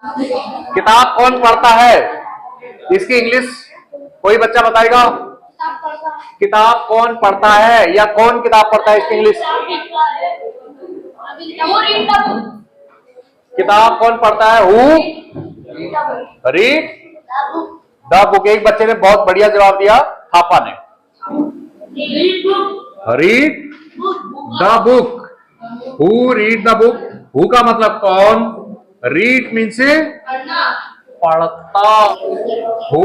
किताब कौन पढ़ता है? इसकी इंग्लिश कोई बच्चा बताएगा? किताब कौन पढ़ता है या कौन किताब पढ़ता है, इसकी इंग्लिश? किताब कौन पढ़ता है? Who read the book. एक बच्चे ने बहुत बढ़िया जवाब दिया, थापा ने। Read the book. Who read the book. Who का मतलब कौन, रीड मीन्स पढ़ता। Who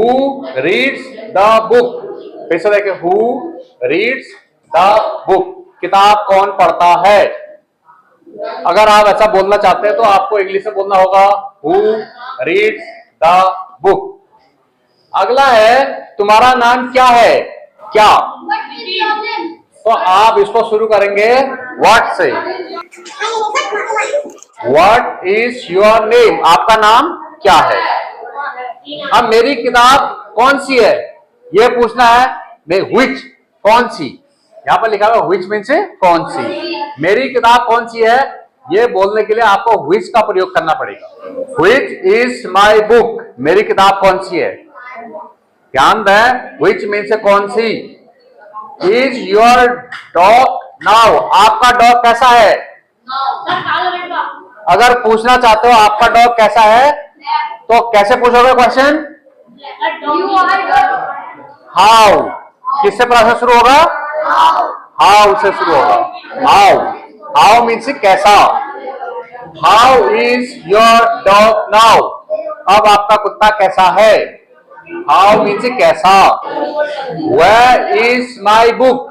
reads the book. फिर से देखें, हु रीड्स द बुक। किताब कौन पढ़ता है। अगर आप ऐसा बोलना चाहते हैं तो आपको इंग्लिश में बोलना होगा हु रीड्स द बुक। अगला है, तुम्हारा नाम क्या है? क्या, तो आप इसको शुरू करेंगे व्हाट से। What is your name? आपका नाम क्या है। अब मेरी किताब कौन सी है, यह पूछना है। व्हिच, कौन सी। यहां पर लिखा हुआ व्हिच मीन्स कौन सी। मेरी किताब कौन सी है, यह बोलने के लिए आपको व्हिच का प्रयोग करना पड़ेगा। Which is my book. मेरी किताब कौन सी है। ध्यान दें, व्हिच मीन्स कौन सी। Is your dog now? आपका डॉग कैसा है। अगर पूछना चाहते हो आपका डॉग कैसा है, तो कैसे पूछोगे क्वेश्चन? हाउ। किससे प्रश्न शुरू होगा? हाउ से शुरू होगा। हाउ, हाउ मीन्स कैसा। How is your dog now? अब आपका कुत्ता कैसा है। हाउ मीन्स कैसा। Where is my book?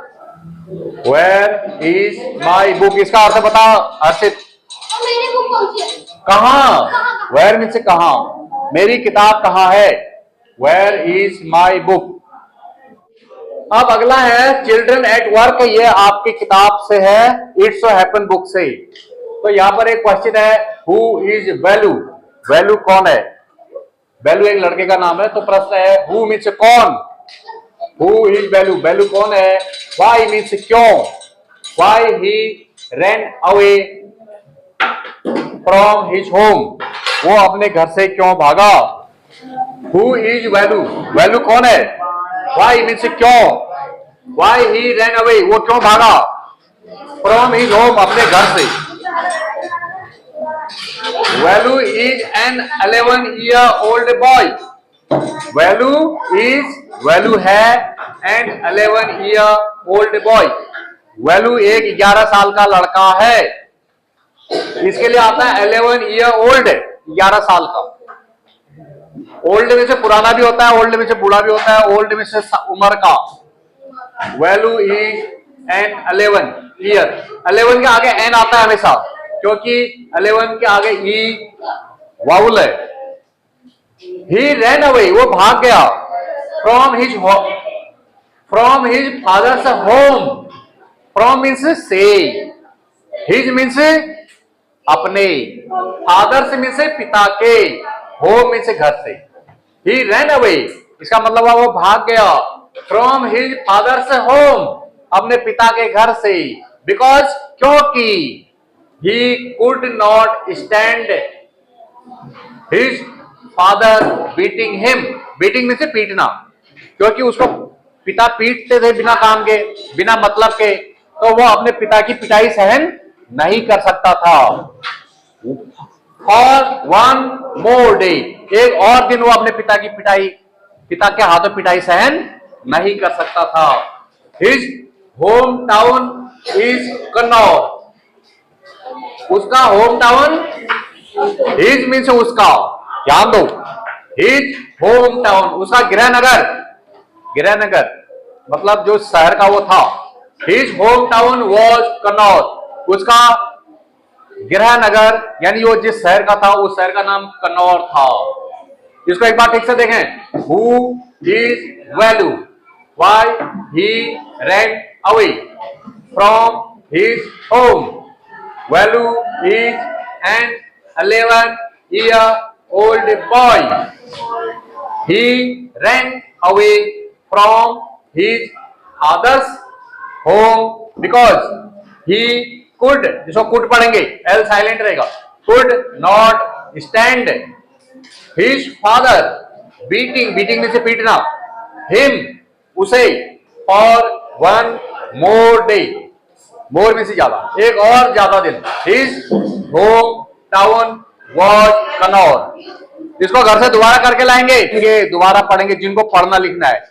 Where is my book, इसका अर्थ बताओ अर्षित। कहां, वेयर मीन्स कहां। मेरी किताब कहां है, वेयर इज माई बुक। अब अगला है चिल्ड्रन एट वर्क। ये आपकी किताब से है, इट्स हैपन बुक से। तो यहां पर एक क्वेश्चन है, हु इज वैल्यू? वैल्यू कौन है। वैल्यू एक लड़के का नाम है, तो प्रश्न है हु मीन्स कौन। हु इज वैल्यू, वैल्यू कौन है। वाई मीन्स क्यों। Why he ran away from his home? वो अपने घर से क्यों भागा। हु इज वैल्यू, वैल्यू कौन है। वाई मीन्स क्यों। वाई ही रैन अवे, वो क्यों भागा। फ्रॉम हिज होम, अपने घर से। Value is an 11 year old boy। Value is, value है an 11 year old boy। Value एक 11 साल का लड़का है। इसके लिए आता है 11 year old, 11 साल का। ओल्ड में से पुराना भी होता है, ओल्ड में से बूढ़ा भी होता है, ओल्ड में से उम्र का। Value is an 11 year। 11 के आगे एन आता है हमेशा, क्योंकि 11 के आगे ई वाउल है। ही रैन अवे, वो भाग गया। From his father's home. From means से, हिज मीन्स अपने, फादर्स मीन्स पिता के, होम मीन्स घर से। ही रैन अवे, इसका मतलब है वो भाग गया। फ्रॉम हिज फादर्स होम, अपने पिता के घर से। बिकॉज, क्योंकि he could not stand his father beating him. Beating means पीटना, क्योंकि उसको पिता पीटते थे बिना काम के, बिना मतलब के, तो वो अपने पिता की पिटाई सहन नहीं कर सकता था। फॉर वन मोर डे, एक और दिन वो अपने पिता की पिटाई, पिता के हाथों पिटाई सहन नहीं कर सकता था। His home town is Kannauj. उसका होम टाउन, हिज मीन्स उसका, ध्यान दो। हिज होम टाउन, उसका गृहनगर, गृहनगर मतलब जो शहर का वो था। His home town was Kannauj. उसका गृहनगर यानी वो जिस शहर का था उस शहर का नाम कन्नौर था। इसको एक बार ठीक से देखें। Who is value. Y he ran away from his home. Value is an 11 year old boy। He ran away from his father's home because he could, जिसको could पढ़ेंगे, L साइलेंट रहेगा, could not stand His father beating में से पीटना, him उसे for one more day, more में से ज्यादा, एक और ज्यादा दिन. His home town was Kannauр. इसको घर से दोबारा करके लाएंगे, ये दोबारा पढ़ेंगे जिनको पढ़ना लिखना है.